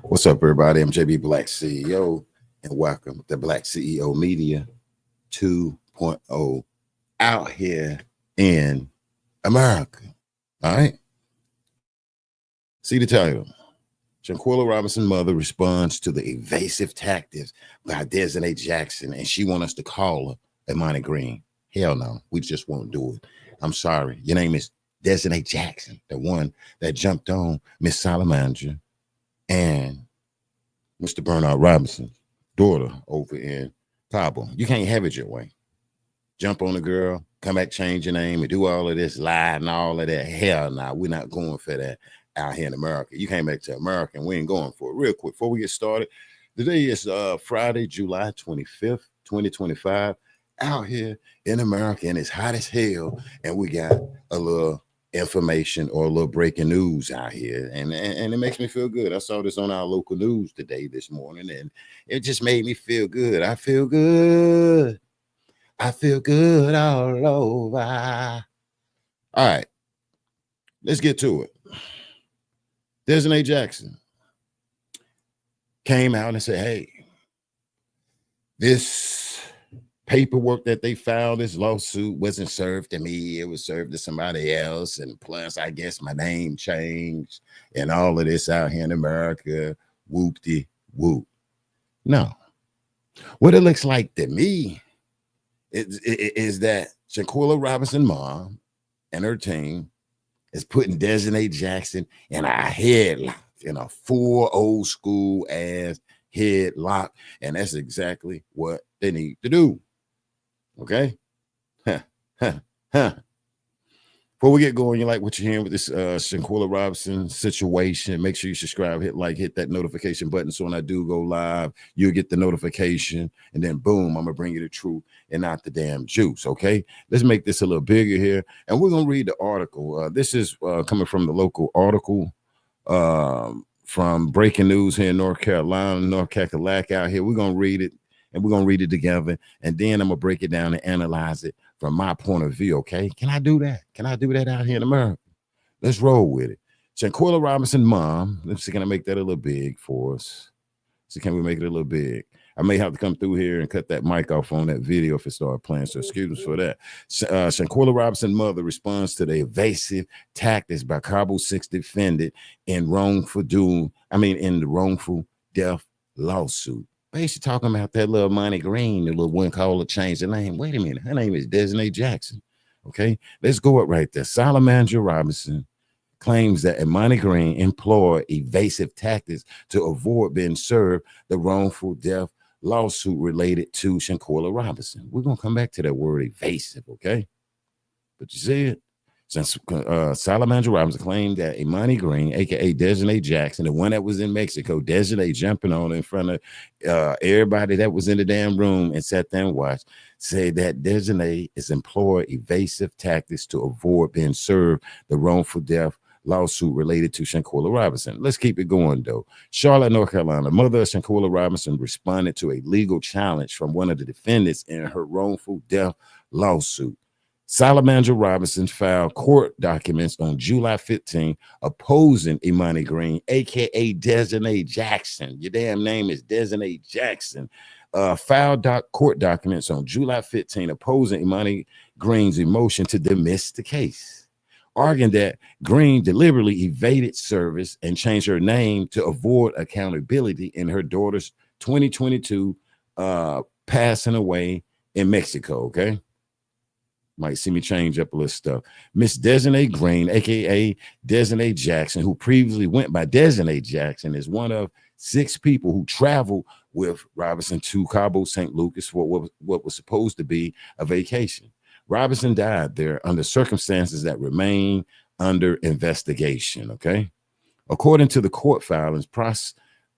What's up, everybody? I'm JB Black CEO, and welcome to Black CEO Media 2.0 out here in America. All right. See the title. Shanquella Robinson mother responds to the evasive tactics by Daejhanae Jackson, and she wants us to call her Imani Green. Hell no, we just won't do it. I'm sorry. Your name is Daejhanae Jackson, the one that jumped on Miss Sallamondra and Mr. Bernard Robinson's daughter over in Cabo. You can't have it your way. Jump on a girl, come back, change your name, and do all of this lie and all of that. Hell no, we're not going for that out here in America. You came back to America and we ain't going for it. Real quick, before we get started, today is Friday, July 25th, 2025. Out here in America, and it's hot as hell, and we got a little information or a little breaking news out here, and it makes me feel good. I saw this on our local news today this morning, and it just made me feel good. I feel good. I feel good all over. All right, let's get to it. Daejhanae Jackson came out and said, hey, this paperwork that they filed, this lawsuit wasn't served to me. It was served to somebody else. And plus, I guess my name changed and all of this out here in America. Whoop-de-whoop. No. What it looks like to me is that Shanquella Robinson mom and her team is putting Daejhanae Jackson in a headlock, in a full old school ass headlock. And that's exactly what they need to do. Okay. Before we get going, you like what you're hearing with this Shanquella Robinson situation, make sure you subscribe, hit like, hit that notification button. So when I do go live, you'll get the notification, and then boom, I'm gonna bring you the truth and not the damn juice. Okay, let's make this a little bigger here, and we're gonna read the article. This is coming from the local article from Breaking News here in North Carolina, North Cackalack out here. We're gonna read it, and we're gonna read it together, and then I'm gonna break it down and analyze it from my point of view. Okay, can I do that? Can I do that out here in America? Let's roll with it. Shanquella Robinson mom, let's see, can I make that a little big for us? So can we make it a little big? I may have to come through here and cut that mic off on that video if it started playing, so excuse us for that. Shanquella Robinson mother responds to the evasive tactics by Cabo 6 defendant in in the wrongful death lawsuit. Basically talking about that little Monty Green, the little one called to change the name. Wait a minute, her name is Daejhanae Jackson. Okay, let's go up right there. Sallamondra Robinson claims that Imani Green employed evasive tactics to avoid being served the wrongful death lawsuit related to Shanquella Robinson. We're going to come back to that word evasive, okay? But you see it? Since Sallamondra Robinson claimed that Imani Green, a.k.a. Daejhanae Jackson, the one that was in Mexico, Daejhanae jumping on in front of everybody that was in the damn room and sat there and watched, said that Daejhanae is employed evasive tactics to avoid being served the wrongful death lawsuit related to Shanquella Robinson. Let's keep it going, though. Charlotte, North Carolina. Mother of Shanquella Robinson responded to a legal challenge from one of the defendants in her wrongful death lawsuit. Sallamondra Robinson filed court documents on July 15 opposing Imani Green, a.k.a. Daejhanae Jackson. Your damn name is Daejhanae Jackson. Filed court documents on July 15 opposing Imani Green's motion to dismiss the case, arguing that Green deliberately evaded service and changed her name to avoid accountability in her daughter's 2022 passing away in Mexico, okay? Might see me change up a little stuff. Miss Daejhanae Green, aka Daejhanae Jackson, who previously went by Daejhanae Jackson, is one of 6 people who traveled with Robinson to Cabo St. Lucas for what was supposed to be a vacation. Robinson died there under circumstances that remain under investigation. Okay, according to the court filings,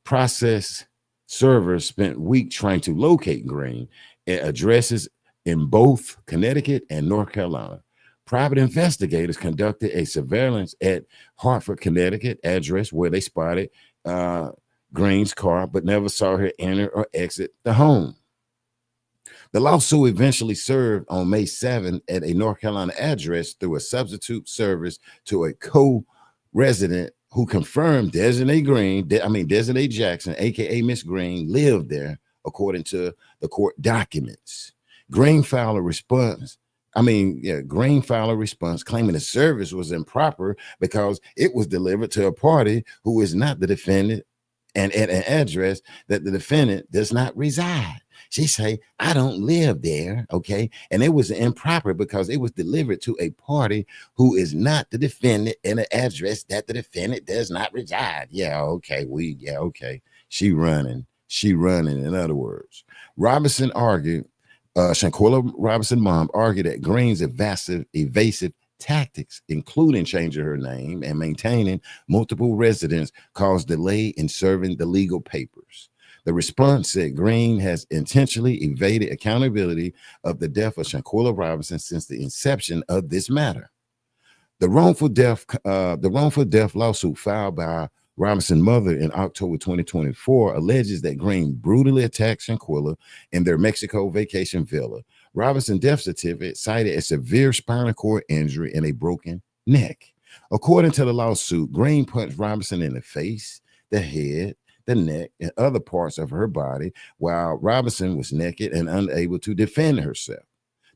process servers spent weeks trying to locate Green at addresses in both Connecticut and North Carolina. Private investigators conducted a surveillance at Hartford, Connecticut address where they spotted Green's car, but never saw her enter or exit the home. The lawsuit eventually served on May 7th at a North Carolina address through a substitute service to a co-resident who confirmed Daejhanae Jackson, aka Miss Green, lived there, according to the court documents. Green filed a response. Green filed a response claiming the service was improper because it was delivered to a party who is not the defendant and at an address that the defendant does not reside. She say, I don't live there, okay? And it was improper because it was delivered to a party who is not the defendant and an address that the defendant does not reside. Yeah, okay, okay. She running, in other words. Robinson argued, Shanquella Robinson mom argued that Green's evasive tactics, including changing her name and maintaining multiple residents, caused delay in serving the legal papers. The response said Green has intentionally evaded accountability of the death of Shanquella Robinson since the inception of this matter. The wrongful death lawsuit filed by Robinson's mother in October 2024 alleges that Green brutally attacked Shanquella in their Mexico vacation villa. Robinson's death certificate cited a severe spinal cord injury and a broken neck. According to the lawsuit, Green punched Robinson in the face, the head, the neck, and other parts of her body while Robinson was naked and unable to defend herself.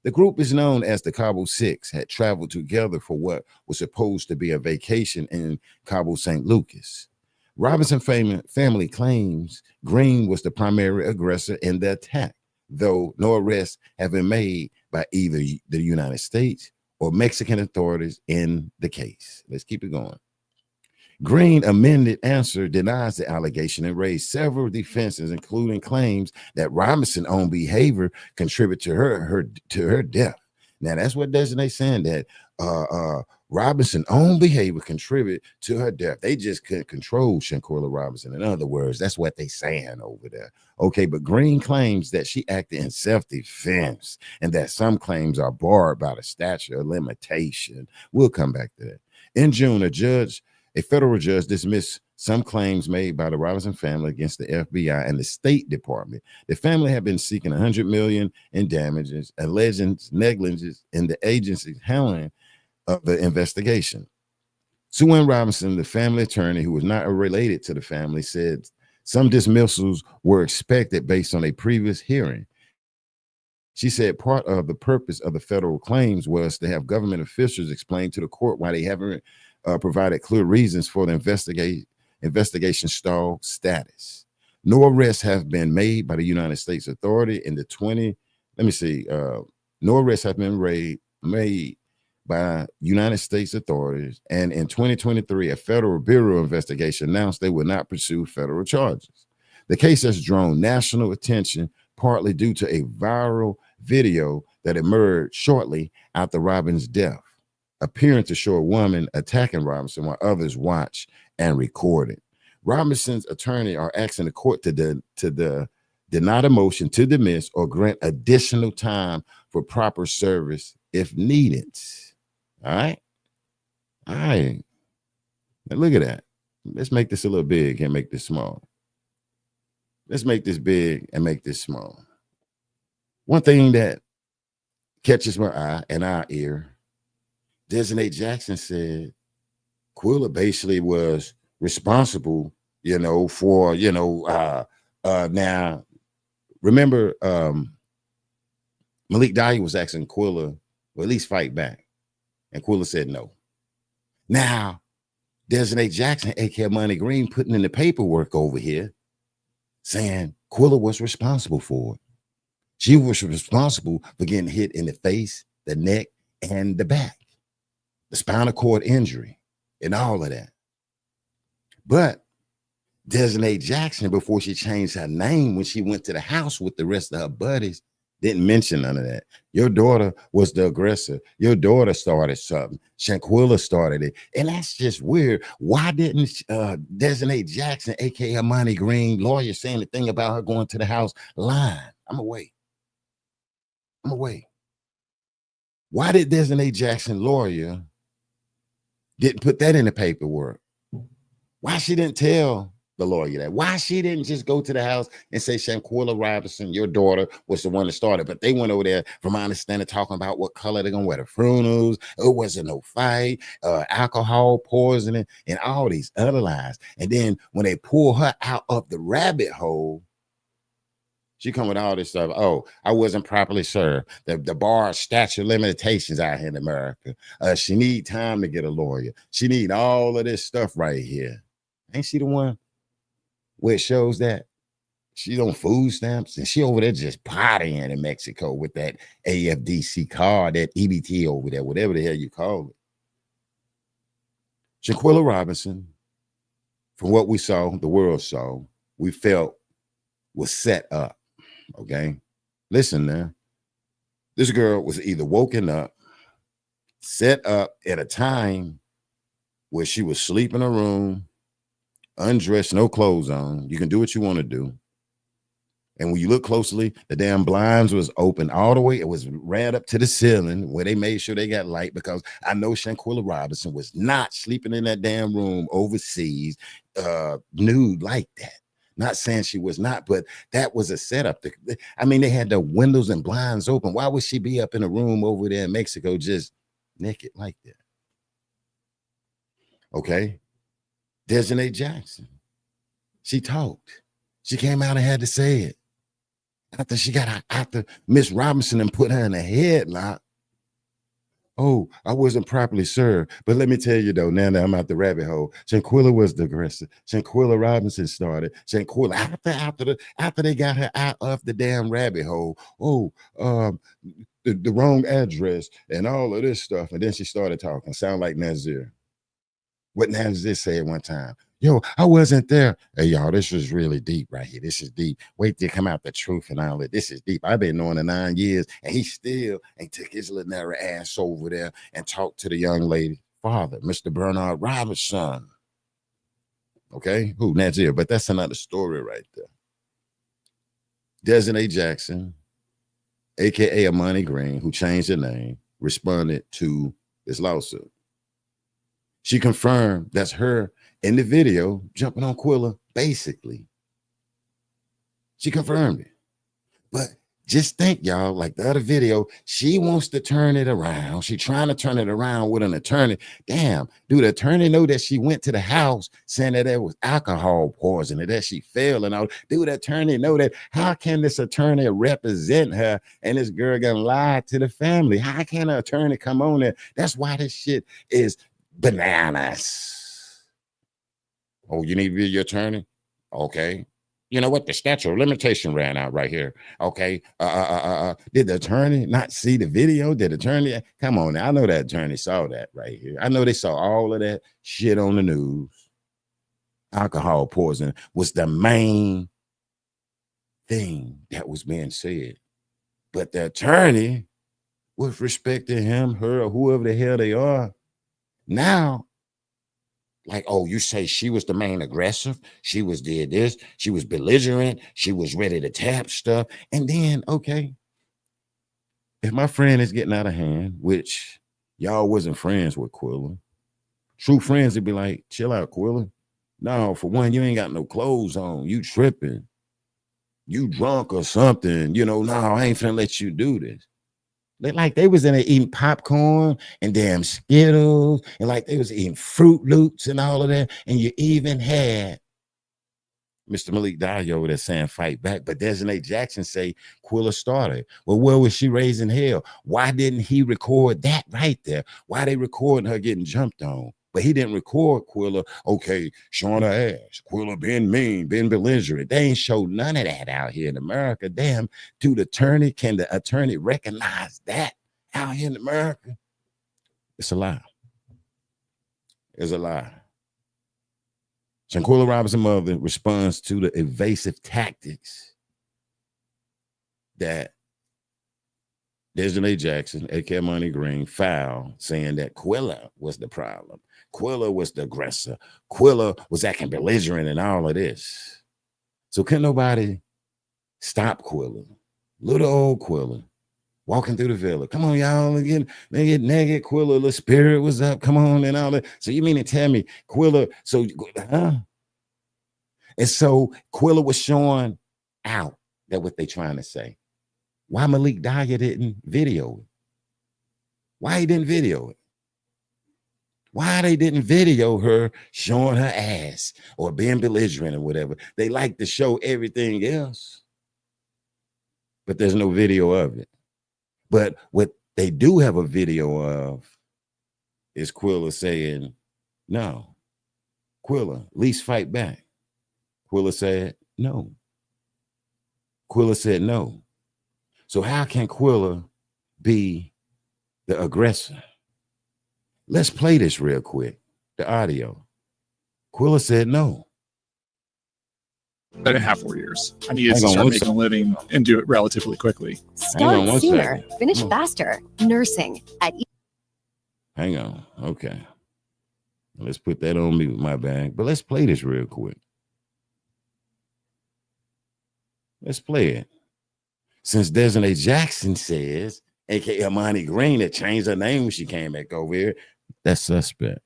The group is known as the Cabo Six, had traveled together for what was supposed to be a vacation in Cabo St. Lucas. Robinson family claims Green was the primary aggressor in the attack, though no arrests have been made by either the United States or Mexican authorities in the case. Let's keep it going. Green amended answer denies the allegation and raised several defenses, including claims that Robinson's own behavior contributed to her death. Now that's what Daejhanae saying, that Robinson's own behavior contributed to her death. They just couldn't control Shanquella Robinson. In other words, that's what they saying over there. Okay, but Green claims that she acted in self-defense and that some claims are barred by the statute of limitation. We'll come back to that. In June, a federal judge dismissed some claims made by the Robinson family against the FBI and the State Department. The family had been seeking $100 million in damages, alleging negligence in the agency's handling of the investigation. Sue Robinson, the family attorney who was not related to the family, said some dismissals were expected based on a previous hearing. She said part of the purpose of the federal claims was to have government officials explain to the court why they haven't provided clear reasons for the investigation stall status. No arrests have been made by the United States authority in the no arrests have been made by United States authorities. And in 2023, a federal bureau investigation announced they would not pursue federal charges. The case has drawn national attention, partly due to a viral video that emerged shortly after Robinson's death, appearing to show a woman attacking Robinson while others watch and record it. Robinson's attorney are asking the court to deny the motion to dismiss or grant additional time for proper service if needed. All right. Now look at that. Let's make this a little big and make this small. Let's make this big and make this small. One thing that catches my eye and our ear, Daejhanae Jackson said Quilla basically was responsible, for, now, remember, Malik Dahi was asking Quilla, well, at least fight back. And Quilla said no. Now, Daejhanae Jackson, aka Money Green, putting in the paperwork over here saying Quilla was responsible for it. She was responsible for getting hit in the face, the neck, and the back, the spinal cord injury, and all of that. But Daejhanae Jackson, before she changed her name, when she went to the house with the rest of her buddies, didn't mention none of that. Your daughter was the aggressor. Your daughter started something. Shanquella started it. And that's just weird. Why didn't Daejhanae Jackson, aka Amani Green, lawyer, say anything about her going to the house lying? I'm away. Why did Daejhanae Jackson, lawyer, didn't put that in the paperwork? Why she didn't tell the lawyer that. Why she didn't just go to the house and say, Shanquella Robinson, your daughter was the one that started. But they went over there, from my understanding, talking about what color they're gonna wear the funerals. It wasn't no fight, alcohol poisoning, and all these other lies. And then when they pull her out of the rabbit hole, she come with all this stuff. Oh, I wasn't properly served. The bar statute of limitations out here in America. She need time to get a lawyer. She need all of this stuff right here. Ain't she the one where it shows that she's on food stamps and she over there just partying in Mexico with that AFDC card, that EBT over there, whatever the hell you call it. Shanquella Robinson, from what we saw, the world saw, we felt was set up. Okay. Listen now. This girl was either woken up, set up at a time where she was asleep in her room, undressed, no clothes on. You can do what you want to do. And when you look closely, the damn blinds was open all the way. It was ran up to the ceiling where they made sure they got light, because I know Shanquella Robinson was not sleeping in that damn room overseas, nude like that. Not saying she was not, but that was a setup. I mean, they had the windows and blinds open. Why would she be up in a room over there in Mexico just naked like that? Okay. Daejhanae Jackson. She talked. She came out and had to say it. After she got after Miss Robinson and put her in a headlock. Oh, I wasn't properly served. But let me tell you though, now that I'm out the rabbit hole, Shanquella was the aggressor. Shanquella Robinson started. Shanquella after they got her out of the damn rabbit hole. Oh, the wrong address and all of this stuff. And then she started talking. Sound like Nazir. What Nazir said one time. Yo, I wasn't there. Hey, y'all, this is really deep right here. This is deep. Wait till come out the truth and all that. This is deep. I've been knowing the 9 years, and he still ain't took his little narrow ass over there and talked to the young lady father, Mr. Bernard Robinson. Okay, who Nazir? But that's another story right there. Daejhanae Jackson, aka Amani Green, who changed her name, responded to this lawsuit. She confirmed that's her in the video jumping on Quilla, basically. She confirmed it. But just think, y'all, like the other video, she wants to turn it around. She's trying to turn it around with an attorney. Damn, do the attorney know that she went to the house saying that there was alcohol poisoning, that she failed and all? Do the attorney know that? How can this attorney represent her and this girl gonna lie to the family? How can an attorney come on there? That's why this shit is bananas. Oh, you need to be your attorney? Okay. You know what? The statute of limitation ran out right here. Okay. Did the attorney not see the video? Did the attorney? Come on now. I know that attorney saw that right here. I know they saw all of that shit on the news. Alcohol poisoning was the main thing that was being said. But the attorney, with respect to him, her, or whoever the hell they are, now, like, oh, you say she was the main aggressive, she was did this, she was belligerent, she was ready to tap stuff. And then, okay, if my friend is getting out of hand, which y'all wasn't friends with Quilla, true friends would be like, chill out, Quilla. No, for one, you ain't got no clothes on, you tripping, you drunk or something, you know, no, I ain't finna let you do this. Like they was in there eating popcorn and damn Skittles, and like they was eating Fruit Loops and all of that. And you even had Mr. Malik Dahlia over there saying fight back, but Daejhanae Jackson say Quilla started. Well, where was she raising hell? Why didn't he record that right there? Why they recording her getting jumped on? But he didn't record Quilla. Okay, showing her ass. Quilla being mean, being belligerent. They ain't show none of that out here in America. Damn, can the attorney recognize that out here in America? It's a lie. It's a lie. Shanquella Robinson mother responds to the evasive tactics that Daejhanae Jackson, aka Money Green, filed, saying that Quilla was the problem. Quilla was the aggressor. Quilla was acting belligerent and all of this. So can nobody stop Quilla? Little old Quilla walking through the villa. Come on, y'all, again, they get naked. Quilla, the spirit was up. Come on, and all that. So you mean to tell me Quilla? So, huh? And so Quilla was showing out that what they trying to say. Why Malik Dyer didn't video it? Why he didn't video it? Why they didn't video her showing her ass or being belligerent or whatever? They like to show everything else, but there's no video of it. But what they do have a video of is Quilla saying, no, Quilla, at least fight back. Quilla said, no. Quilla said, no. So how can Quilla be the aggressor? Let's play this real quick, the audio. Quilla said no. 3.5 years. I needed to start making a living and do it relatively quickly. Start sooner, finish faster. Nursing at. Hang on. Okay. Let's put that on mute, my bad. But let's play this real quick. Let's play it. Since Daejhanae Jackson says, aka Amani Green, that changed her name when she came back over here, that's suspect.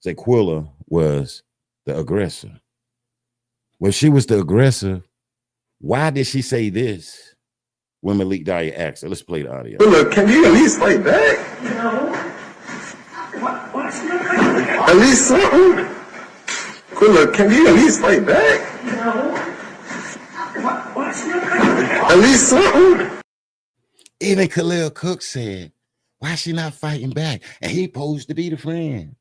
Say Quilla was the aggressor. Well, if she was the aggressor, why did she say this when Malik Dyer asked her? Let's play the audio. Look, can you at least fight back? No. What's At least something. Quilla, can you at least fight back? No. What's At least something. Even Khalil Cook said, why she not fighting back? And he posed to be the friend.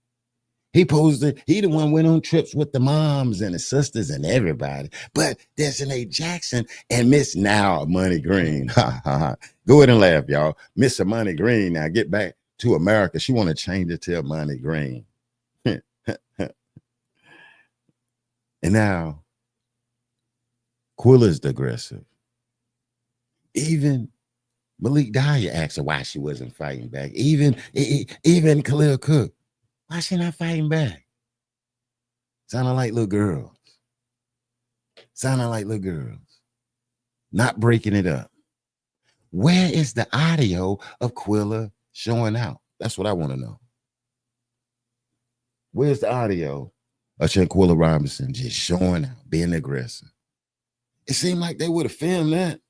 He the one went on trips with the moms and the sisters and everybody. But Daejhanae Jackson and Miss now Money Green. Go ahead and laugh, y'all. Miss Money Green. Now get back to America. She want to change it to Money Green. And now Quilla's the aggressive. Even Malik Dyer asked her why she wasn't fighting back. Even Khalil Cook. Why she not fighting back? Sounding like little girls. Sounding like little girls. Not breaking it up. Where is the audio of Quilla showing out? That's what I want to know. Where's the audio of Shanquella Robinson just showing out, being the aggressor? It seemed like they would have filmed that.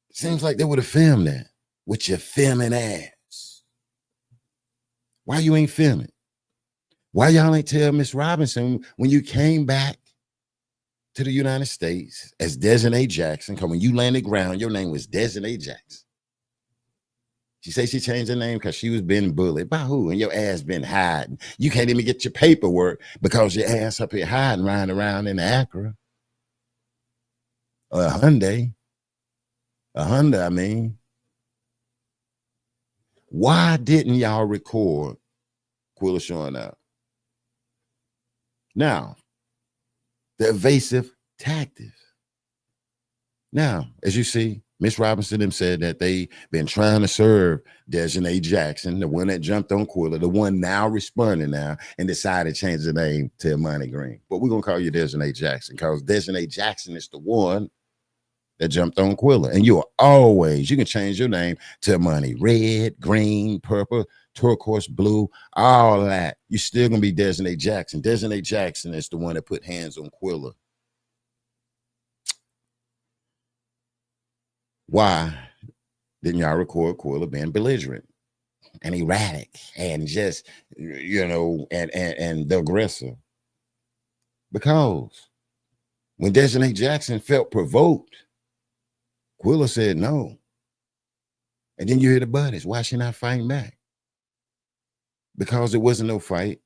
It seems like they would have filmed that with your filming ass. Why you ain't filming? Why y'all ain't tell Miss Robinson when you came back to the United States as Daejhanae Jackson? Because when you landed ground, your name was Daejhanae Jackson. She said she changed her name because she was being bullied. By who? And your ass been hiding. You can't even get your paperwork because your ass up here hiding, riding around in the Acura. Or a Hyundai. A Honda, I mean. Why didn't y'all record Quilla showing out? Now, the evasive tactics. Now, as you see, Miss Robinson them said that they been trying to serve Daejhanae Jackson, the one that jumped on Quilla, the one now responding now, and decided to change the name to Amani Green. But we're going to call you Daejhanae Jackson because Daejhanae Jackson is the one that jumped on Quilla. And you can change your name to Amani red, green, purple, turquoise, blue, all that. You're still going to be Daejhanae Jackson. Daejhanae Jackson is the one that put hands on Quilla. Why didn't y'all record Quilla being belligerent and erratic and just, and the aggressor? Because when Daejhanae Jackson felt provoked, Quilla said no. And then you hear the buddies. Why she not fighting back? Because it wasn't no fight.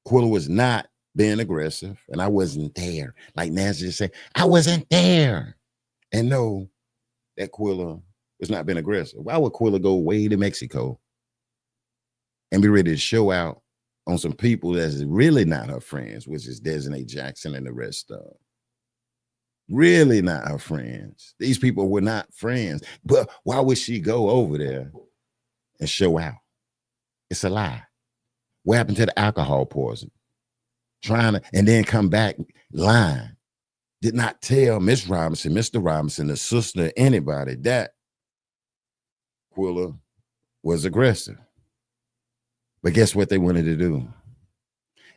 Quilla was not being aggressive, and I wasn't there. Like Nancy just said, I wasn't there. And no, that Quilla was not being aggressive. Why would Quilla go way to Mexico and be ready to show out on some people that's really not her friends, which is Daejhanae Jackson and the rest of them? Really not her friends. These people were not friends. But why would she go over there and show out? It's a lie. What happened to the alcohol poison? And then come back lying. Did not tell Miss Robinson, Mr. Robinson, the sister, anybody that Quilla was aggressive. But guess what they wanted to do?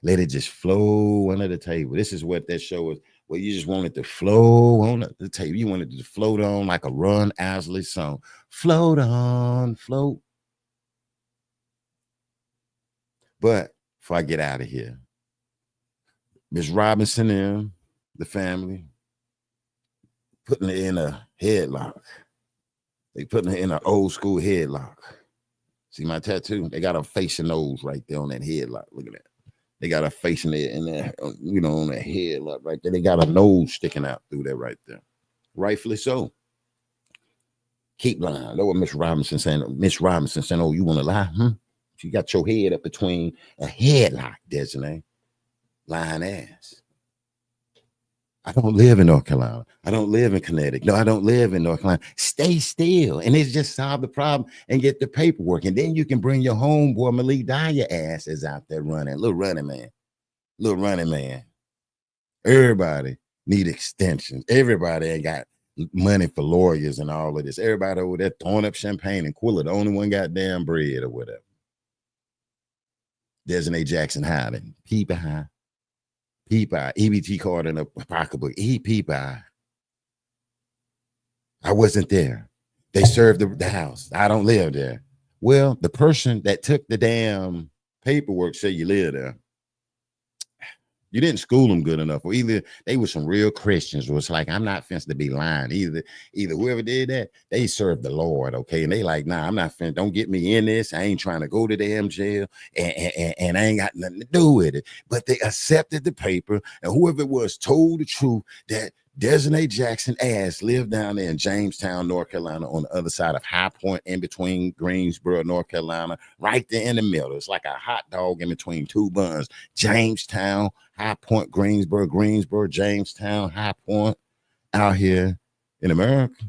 Let it just flow under the table. This is what that show is. Well, you just want it to flow on the table. You want it to float on like a Ron Isley song. Float on, float. But before I get out of here, Miss Robinson and the family putting her in a headlock. They putting her in an old school headlock. See my tattoo? They got her facing nose right there on that headlock. Look at that. They got her facing it in there, you know, on that headlock right there. They got a nose sticking out through there right there. Rightfully so. Keep lying. That's what Miss Robinson saying. Miss Robinson saying, oh, you want to lie? You got your head up between a headlock, Daejhanae. Lying ass. I don't live in North Carolina. I don't live in Connecticut. No, I don't live in North Carolina. Stay still. And it's just solve the problem and get the paperwork. And then you can bring your homeboy Malik Dyer asses out there running. Little running man. Little running man. Everybody need extensions. Everybody ain't got money for lawyers and all of this. Everybody over there throwing up champagne and Quilla, the only one got damn bread or whatever. Daejhanae Jackson hiding. Peep eye. Peep eye. EBT card in a pocketbook. Peep eye. I wasn't there. They served the house. I don't live there. Well, the person that took the damn paperwork said you live there. You didn't school them good enough, or either they were some real Christians, or it's like, I'm not fenced to be lying. Either whoever did that, they served the Lord, okay? And they like, nah, I'm not fenced. Don't get me in this. I ain't trying to go to damn jail, and I ain't got nothing to do with it. But they accepted the paper, and whoever it was told the truth that Daejhanae Jackson ass lived down there in Jamestown, North Carolina, on the other side of High Point, in between Greensboro, North Carolina, right there in the middle. It's like a hot dog in between two buns. Jamestown, High Point, Greensboro, Jamestown, High Point, out here in America.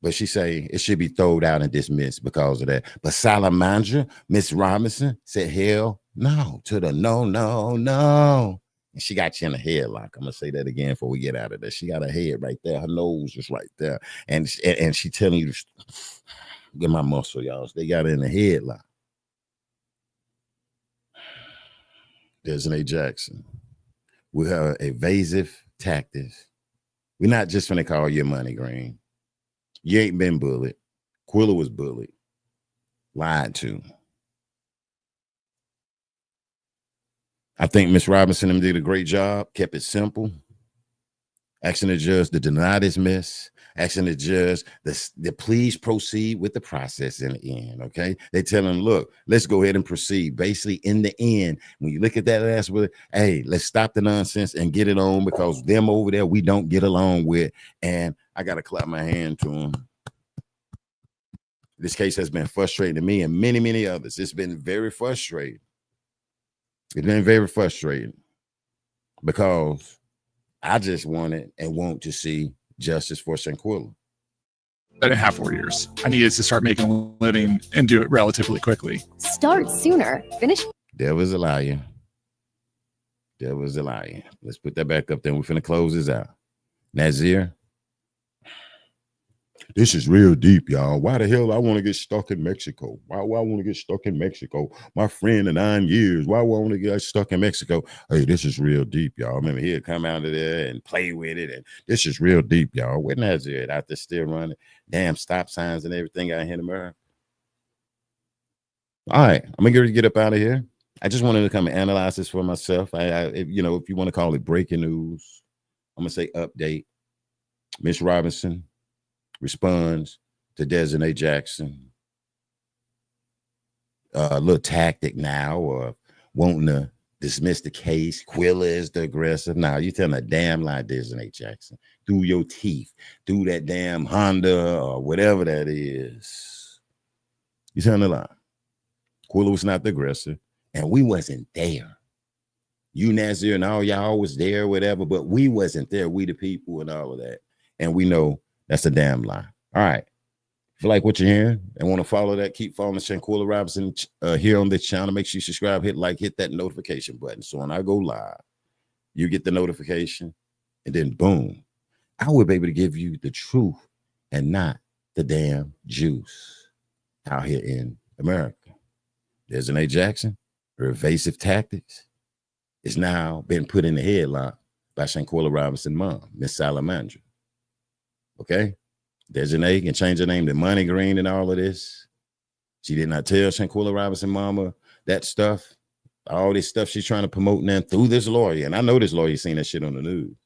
But she say it should be thrown out and dismissed because of that. But Sallamondra, Miss Robinson, said, hell no, to the no. And she got you in a headlock. I'm gonna say that again before we get out of there. She got her head right there. Her nose is right there. And she telling you to get my muscle, y'all. They got her in a headlock. Daejhanae Jackson. We have evasive tactics. We're not just gonna call your money green. You ain't been bullied. Quilla was bullied. Lied to. I think Miss Robinson did a great job, kept it simple. Asking the judge to deny this mess. Asking the judge to please proceed with the process in the end, okay? They tell him, look, let's go ahead and proceed. Basically, in the end, when you look at that last word, hey, let's stop the nonsense and get it on, because them over there we don't get along with. And I got to clap my hand to them. This case has been frustrating to me and many, many others. It's been very frustrating. It's been very frustrating because I just wanted and want to see justice for Shanquella. I didn't have 4 years. I needed to start making a living and do it relatively quickly. Start sooner. Finish. There was a liar. There was a liar. Let's put that back up there. We're finna close this out. Nazir. This is real deep, y'all. Why the hell I want to get stuck in Mexico? Why I want to get stuck in Mexico? My friend of 9 years. Why I want to get stuck in Mexico? Hey, this is real deep, y'all. Remember, he'll come out of there and play with it. And this is real deep, y'all. Where Nazir out there still running? Damn stop signs and everything out here in America. All right, I'm gonna get up out of here. I just wanted to come and analyze this for myself. If you want to call it breaking news, I'm gonna say update. Miss Robinson responds to Daejhanae Jackson. Little tactic now, or wanting to dismiss the case. Quilla is the aggressive. Now you telling a damn lie, Daejhanae Jackson, through your teeth, through that damn Honda or whatever that is. You telling a lie. Quilla was not the aggressor, and we wasn't there. You, Nazir, and all y'all was there, whatever, but we wasn't there. We the people and all of that, and we know that's a damn lie. All right. If you like what you're hearing and want to follow that, keep following Shanquella Robinson here on this channel. Make sure you subscribe, hit like, hit that notification button. So when I go live, you get the notification, and then boom, I will be able to give you the truth and not the damn juice out here in America. Daejhanae Jackson, Her evasive tactics is now been put in the headlock by Shanquella Robinson mom, Miss Sallamondra. Okay? Daejhanae can change her name to Money Green and all of this. She did not tell Shanquella Robinson mama that stuff, all this stuff she's trying to promote now through this lawyer. And I know this lawyer seen that shit on the news.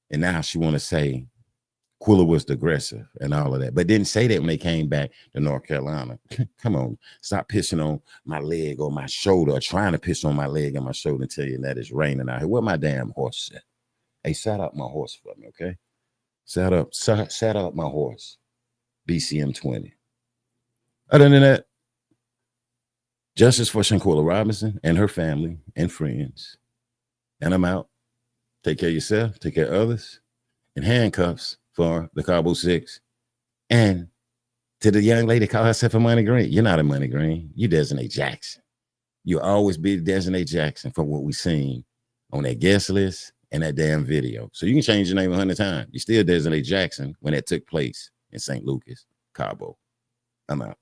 And now she want to say Quilla was the aggressor and all of that, but didn't say that when they came back to North Carolina. Come on, stop pissing on my leg or my shoulder, or trying to piss on my leg and my shoulder and tell you that it's raining out here. Where my damn horse at? Hey, set up my horse for me, okay? Set up my horse, BCM 20. Other than that, justice for Shanquella Robinson and her family and friends. And I'm out. Take care of yourself, take care of others, and handcuffs for the Cabo 6. And to the young lady call herself a Money Green. You're not a Money Green. You Daejhanae Jackson. You'll always be Daejhanae Jackson from what we seen on that guest list and that damn video. So you can change your name 100 times. You're still Daejhanae Jackson when that took place in St. Lucas, Cabo. I'm out.